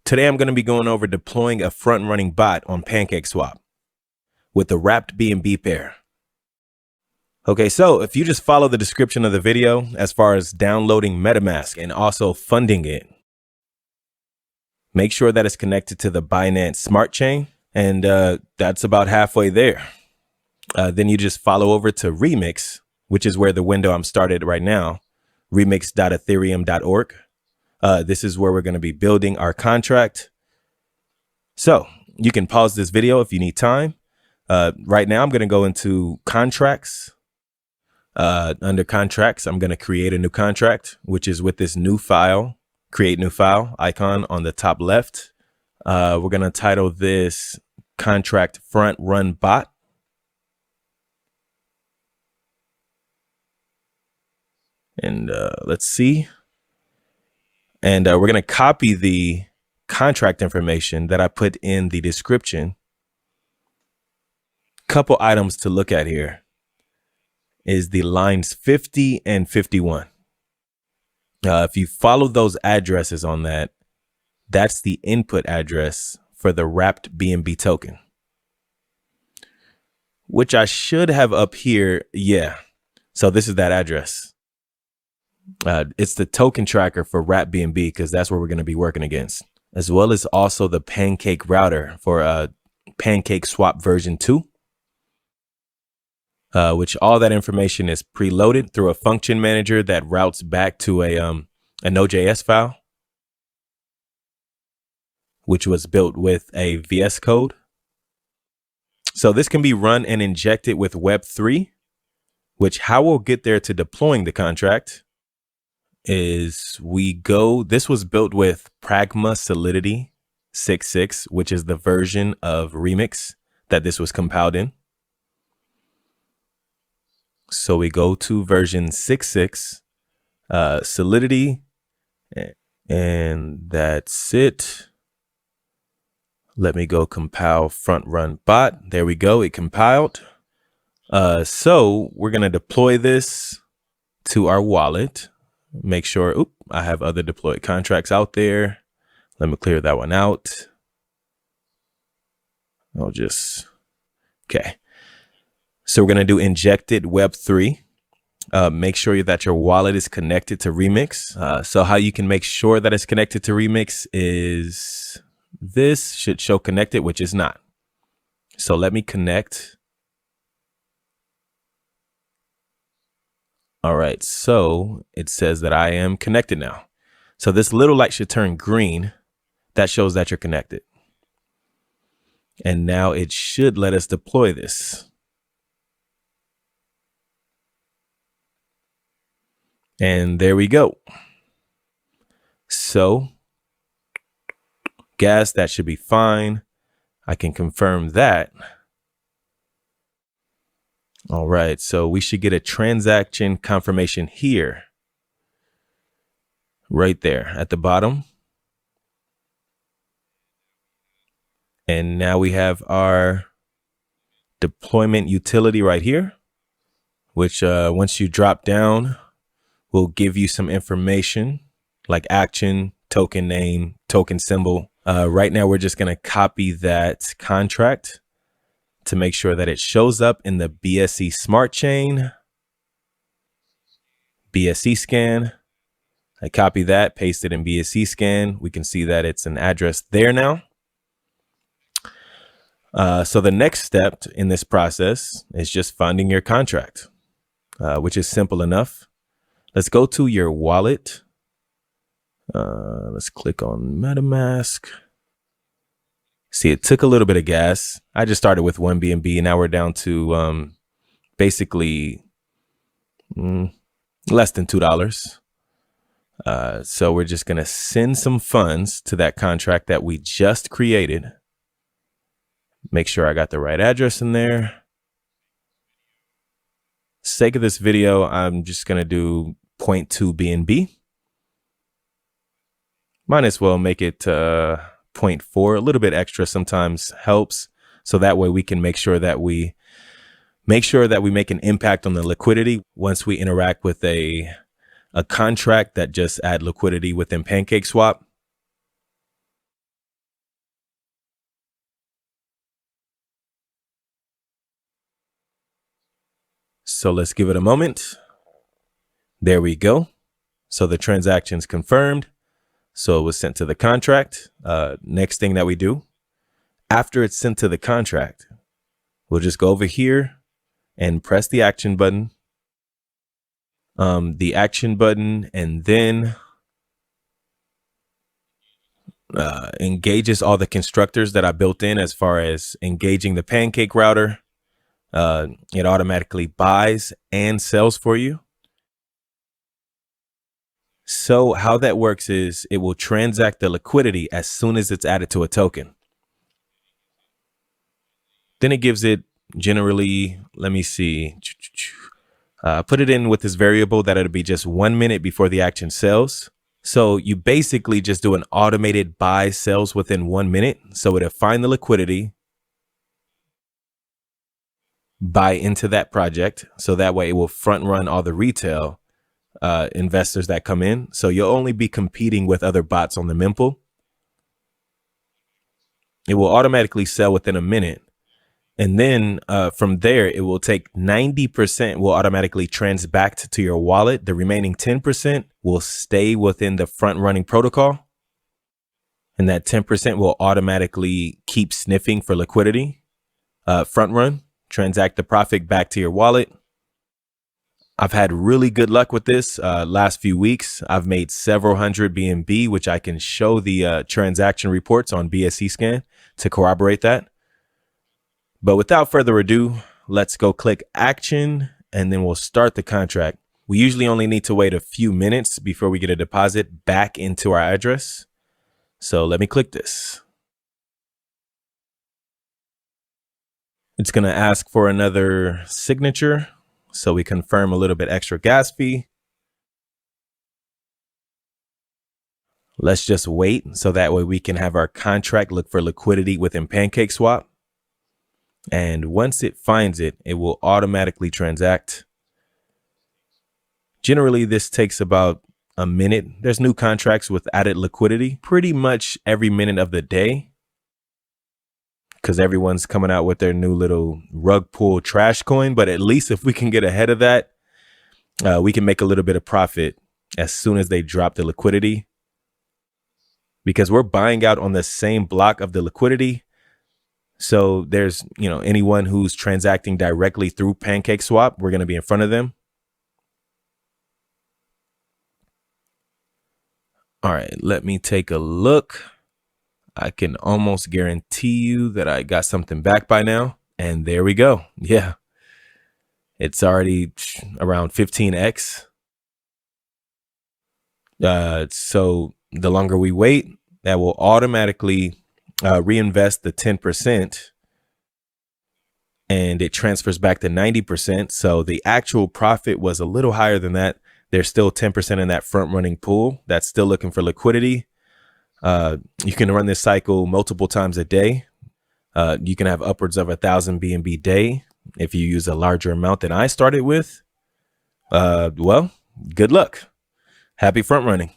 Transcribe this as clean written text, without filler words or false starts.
Today I'm going to be going over deploying a front-running bot on PancakeSwap with the wrapped BNB pair. Okay, so if you just follow the description of the video as far as downloading MetaMask and also funding it, make sure that it's connected to the Binance Smart Chain, and that's about halfway there. Then you just follow over to Remix, which is where the window I'm started right now, remix.ethereum.org. This is where we're going to be building our contract. So you can pause this video if you need time. Right now, I'm going to go into contracts. Under contracts, I'm going to create a new contract, which is with this new file, create new file icon on the top left. We're going to title this contract front run bot. And let's see. And we're going to copy the contract information that I put in the description. Couple items to look at here is the lines 50 and 51. If you follow those addresses on that, that's the input address for the wrapped BNB token, which I should have up here. Yeah. So this is that address. It's the token tracker for wrapped BNB because that's where we're going to be working against, as well as also the Pancake router for PancakeSwap version 2. Which all that information is preloaded through a function manager that routes back to a Node.js file, which was built with a VS Code. So this can be run and injected with Web3, which how we'll get there to deploying the contract is this was built with Pragma Solidity 6.6, which is the version of Remix that this was compiled in. So we go to version 6.6, Solidity, and that's it. Let me go compile front run bot. There we go. It compiled. So we're going to deploy this to our wallet. Make sure, I have other deployed contracts out there. Let me clear that one out. Okay. So we're going to do injected Web3. Make sure that your wallet is connected to Remix. So how you can make sure that it's connected to Remix is this should show connected, which is not. So let me connect. All right. So it says that I am connected now. So this little light should turn green. That shows that you're connected. And now it should let us deploy this. And there we go. So gas, that should be fine. I can confirm that. All right. So we should get a transaction confirmation here. Right there at the bottom. And now we have our deployment utility right here, which once you drop down, will give you some information like action, token name, token symbol. Right now, we're just going to copy that contract to make sure that it shows up in the BSC Smart Chain, BSC scan. I copy that, paste it in BSC scan. We can see that it's an address there now. So the next step in this process is just funding your contract, which is simple enough. Let's go to your wallet. Let's click on MetaMask. See, it took a little bit of gas. I just started with 1 BNB. Now we're down to basically less than $2. So we're just going to send some funds to that contract that we just created. Make sure I got the right address in there. Sake of this video, I'm just going to do 0.2 BNB. Might as well make it 0.4. A little bit extra sometimes helps. So that way we can make sure that we make an impact on the liquidity once we interact with a contract that just add liquidity within PancakeSwap. So let's give it a moment. There we go. So the transaction's confirmed. So it was sent to the contract. Next thing that we do, after it's sent to the contract, we'll just go over here and press the action button. And then engages all the constructors that I built in as far as engaging the Pancake router. It automatically buys and sells for you. So how that works is it will transact the liquidity as soon as it's added to a token. Then it gives it generally, let me see, put it in with this variable that it'll be just 1 minute before the action sells. So you basically just do an automated buy sells within 1 minute. So it'll find the liquidity, buy into that project. So that way it will front run all the retail investors that come in. So you'll only be competing with other bots on the mempool. It will automatically sell within a minute. And then from there, it will take 90% will automatically transact to your wallet. The remaining 10% will stay within the front running protocol. And that 10% will automatically keep sniffing for liquidity. Front run, transact the profit back to your wallet. I've had really good luck with this last few weeks. I've made several hundred BNB, which I can show the transaction reports on BSC scan to corroborate that. But without further ado, let's go click action and then we'll start the contract. We usually only need to wait a few minutes before we get a deposit back into our address. So let me click this. It's going to ask for another signature. So we confirm a little bit extra gas fee. Let's just wait so that way we can have our contract look for liquidity within PancakeSwap. And once it finds it, it will automatically transact. Generally, this takes about a minute. There's new contracts with added liquidity pretty much every minute of the day, because everyone's coming out with their new little rug pull trash coin. But at least if we can get ahead of that, we can make a little bit of profit as soon as they drop the liquidity, because we're buying out on the same block of the liquidity. So there's, anyone who's transacting directly through PancakeSwap, we're going to be in front of them. All right, let me take a look. I can almost guarantee you that I got something back by now. And there we go. Yeah, it's already around 15x. So the longer we wait, that will automatically reinvest the 10%, and it transfers back to 90%. So the actual profit was a little higher than that. There's still 10% in that front running pool that's still looking for liquidity. You can run this cycle multiple times a day. You can have upwards of 1,000 BNB day if you use a larger amount than I started with. Well, good luck. Happy front running.